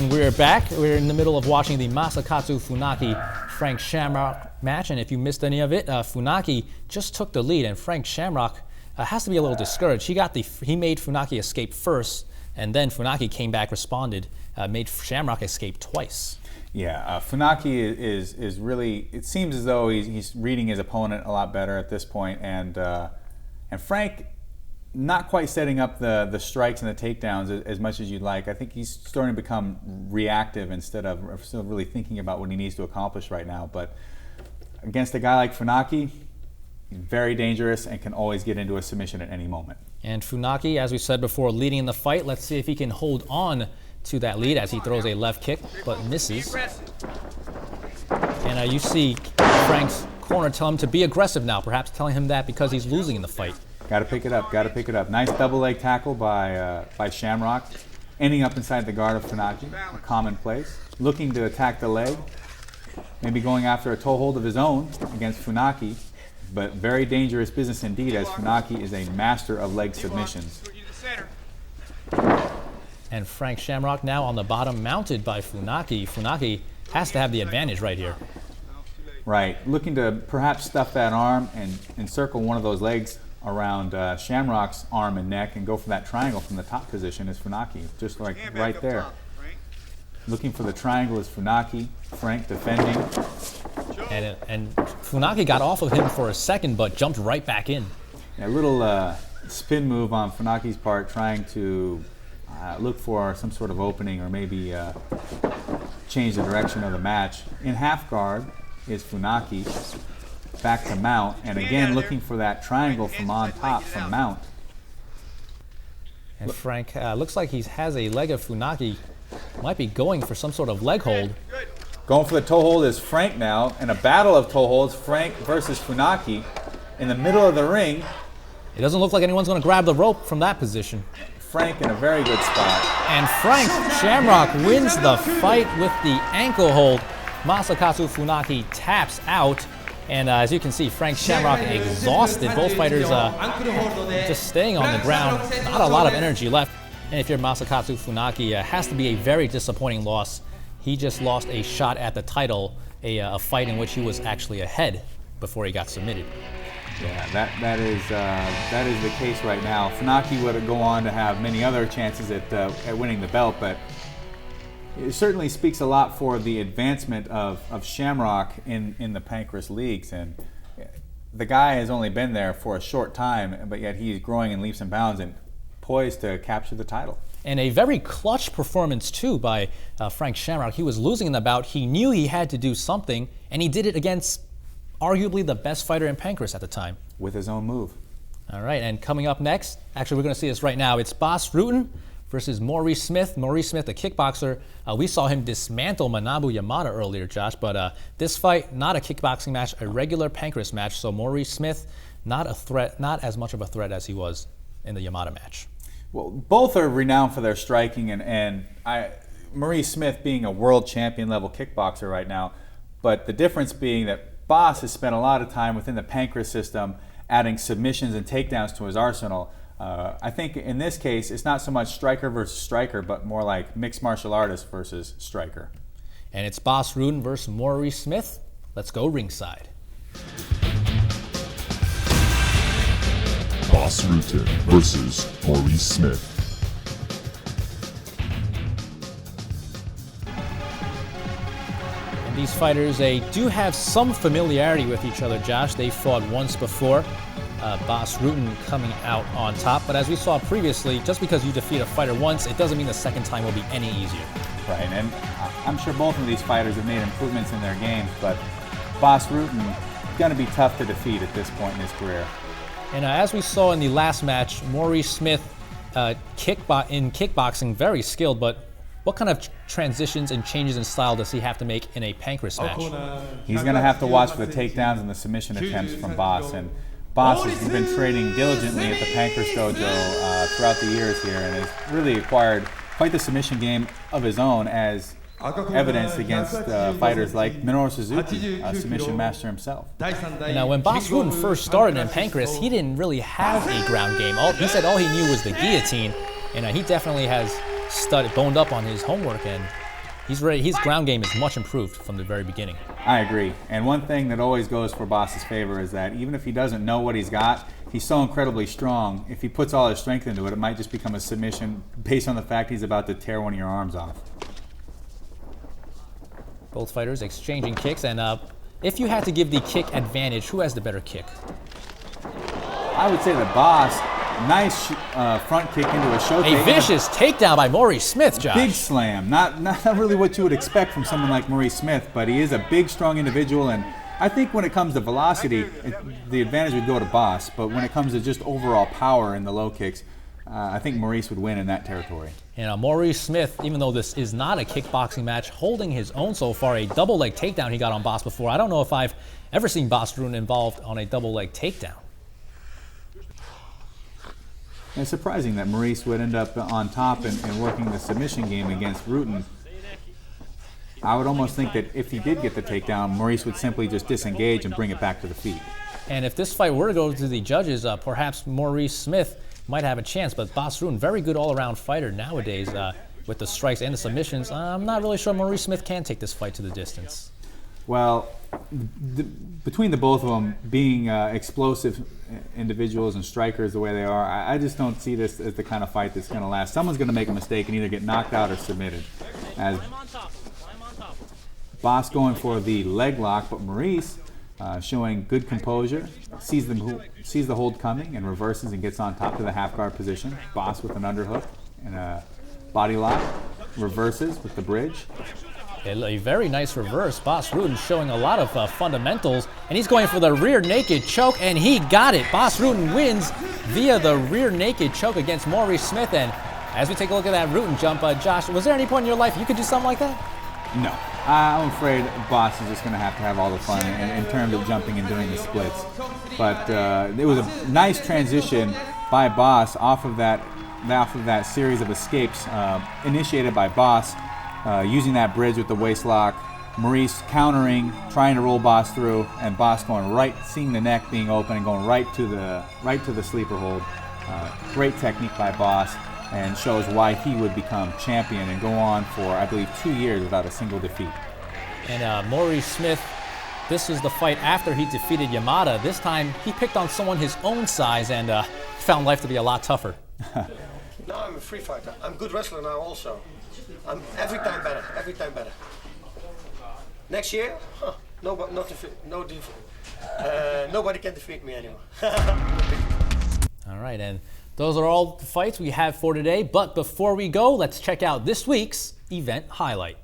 And we're back. We're in the middle of watching the Masakatsu Funaki Frank Shamrock match, and if you missed any of it, Funaki just took the lead, and Frank Shamrock has to be a little discouraged. He made Funaki escape first, and then Funaki came back, responded, made Shamrock escape twice. Yeah, Funaki is really, it seems as though he's reading his opponent a lot better at this point, and Frank not quite setting up the strikes and the takedowns as much as you'd like. I think he's starting to become reactive instead of still really thinking about what he needs to accomplish right now. But against a guy like Funaki, he's very dangerous and can always get into a submission at any moment. And Funaki, as we said before, leading in the fight. Let's see if he can hold on to that lead as he throws a left kick, but misses. And you see Frank's corner tell him to be aggressive now, perhaps telling him that because he's losing in the fight. Got to pick it up, got to pick it up. Nice double leg tackle by Shamrock, ending up inside the guard of Funaki, a common place. Looking to attack the leg, maybe going after a toe hold of his own against Funaki, but very dangerous business indeed, as Funaki is a master of leg submissions. And Frank Shamrock now on the bottom, mounted by Funaki. Funaki has to have the advantage right here. Right, looking to perhaps stuff that arm and encircle one of those legs around Shamrock's arm and neck and go for that triangle from the top position is Funaki, just like right there. Looking for the triangle is Funaki, Frank defending. And Funaki got off of him for a second but jumped right back in. A little spin move on Funaki's part, trying to look for some sort of opening or maybe change the direction of the match. In half guard is Funaki. Back to mount, and again looking for that triangle from on top from mount. And Frank looks like he has a leg of Funaki. Might be going for some sort of leg hold. Going for the toe hold is Frank now, in a battle of toe holds, Frank versus Funaki in the middle of the ring. It doesn't look like anyone's going to grab the rope from that position. Frank in a very good spot. And Frank Shamrock wins the fight with the ankle hold. Masakatsu Funaki taps out. And as you can see, Frank Shamrock exhausted. Both fighters just staying on the ground. Not a lot of energy left. And if you're Masakatsu Funaki, has to be a very disappointing loss. He just lost a shot at the title, a fight in which he was actually ahead before he got submitted. Yeah, that is the case right now. Funaki would go on to have many other chances at winning the belt, but it certainly speaks a lot for the advancement of Shamrock in the Pancrase leagues, and the guy has only been there for a short time, but yet he's growing in leaps and bounds and poised to capture the title. And a very clutch performance too by Frank Shamrock. He was losing in the bout. He knew he had to do something, and he did it against arguably the best fighter in Pancrase at the time. With his own move. All right, and coming up next, actually we're going to see this right now. It's Bas Rutten versus Maurice Smith. Maurice Smith, a kickboxer. We saw him dismantle Manabu Yamada earlier, Josh, but this fight, not a kickboxing match, a regular Pancrase match. So Maurice Smith, not a threat, not as much of a threat as he was in the Yamada match. Well, both are renowned for their striking, and Maurice Smith being a world champion level kickboxer right now, but the difference being that Bas has spent a lot of time within the Pancrase system adding submissions and takedowns to his arsenal. I think in this case, it's not so much striker versus striker, but more like mixed martial artist versus striker. And it's Bas Rutten versus Maurice Smith. Let's go ringside. Bas Rutten versus Maurice Smith. And these fighters, they do have some familiarity with each other, Josh. They fought once before. Bas Rutten coming out on top. But as we saw previously, just because you defeat a fighter once, it doesn't mean the second time will be any easier. Right, and I'm sure both of these fighters have made improvements in their games, but Bas Rutten is going to be tough to defeat at this point in his career. And as we saw in the last match, Maurice Smith in kickboxing, very skilled, but what kind of transitions and changes in style does he have to make in a Pancrase match? He's going to have to watch for the takedowns and the submission attempts from Bas, and Bas has been training diligently at the Pancrase dojo throughout the years here and has really acquired quite the submission game of his own, as evidenced against fighters like Minoru Suzuki, a submission master himself. Now, when Bas Rutten first started in Pancrase, he didn't really have a ground game. He said all he knew was the guillotine, and he definitely has boned up on his homework, and He's ready. His ground game is much improved from the very beginning. I agree. And one thing that always goes for Boss's favor is that even if he doesn't know what he's got, he's so incredibly strong. If he puts all his strength into it, it might just become a submission based on the fact he's about to tear one of your arms off. Both fighters exchanging kicks, and if you had to give the kick advantage, who has the better kick? I would say the Boss. Nice front kick into a showcase. A vicious takedown by Maurice Smith, Josh. Big slam. Not really what you would expect from someone like Maurice Smith, but he is a big, strong individual, and I think when it comes to velocity, the advantage would go to Boss, but when it comes to just overall power in the low kicks, I think Maurice would win in that territory. And Maurice Smith, even though this is not a kickboxing match, holding his own so far. A double leg takedown he got on Boss before. I don't know if I've ever seen Bas Rutten involved on a double leg takedown. It's surprising that Maurice would end up on top and working the submission game against Rutten. I would almost think that if he did get the takedown, Maurice would simply just disengage and bring it back to the feet. And if this fight were to go to the judges, perhaps Maurice Smith might have a chance, but Bas Rutten, very good all-around fighter nowadays with the strikes and the submissions. I'm not really sure Maurice Smith can take this fight to the distance. Well, between the both of them being explosive individuals and strikers the way they are, I just don't see this as the kind of fight that's going to last. Someone's going to make a mistake and either get knocked out or submitted. As Boss going for the leg lock, but Maurice showing good composure, sees the hold coming and reverses and gets on top to the half guard position. Boss with an underhook and a body lock, reverses with the bridge. A very nice reverse. Bas Rutten showing a lot of fundamentals, and he's going for the rear naked choke, and he got it. Bas Rutten wins via the rear naked choke against Maurice Smith. And as we take a look at that Rutten jump, Josh, was there any point in your life you could do something like that? No. I'm afraid Boss is just going to have all the fun in terms of jumping and doing the splits. But it was a nice transition by Boss off of that series of escapes initiated by Boss. Using that bridge with the waist lock, Maurice countering, trying to roll Boss through, and Boss going right, seeing the neck being open and going right to the sleeper hold. Great technique by Boss, and shows why he would become champion and go on for, I believe, 2 years without a single defeat. And Maurice Smith, this is the fight after he defeated Yamada. This time he picked on someone his own size and found life to be a lot tougher. Now I'm a free fighter. I'm a good wrestler now also. I'm every time better. Next year, nobody can defeat me anymore. All right, and those are all the fights we have for today. But before we go, let's check out this week's event highlight.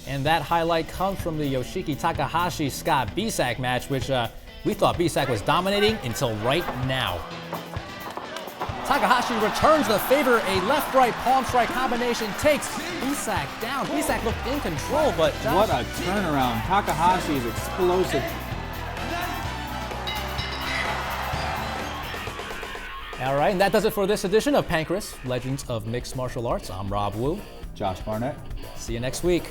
And that highlight comes from the Yoshiki Takahashi-Scott Bisak match, which we thought Bisak was dominating until right now. Takahashi returns the favor. A left-right palm strike combination takes Bisak down. Bisak looked in control, but what a turnaround. Takahashi is explosive. All right, and that does it for this edition of Pancrase, Legends of Mixed Martial Arts. I'm Rob Wu. Josh Barnett. See you next week.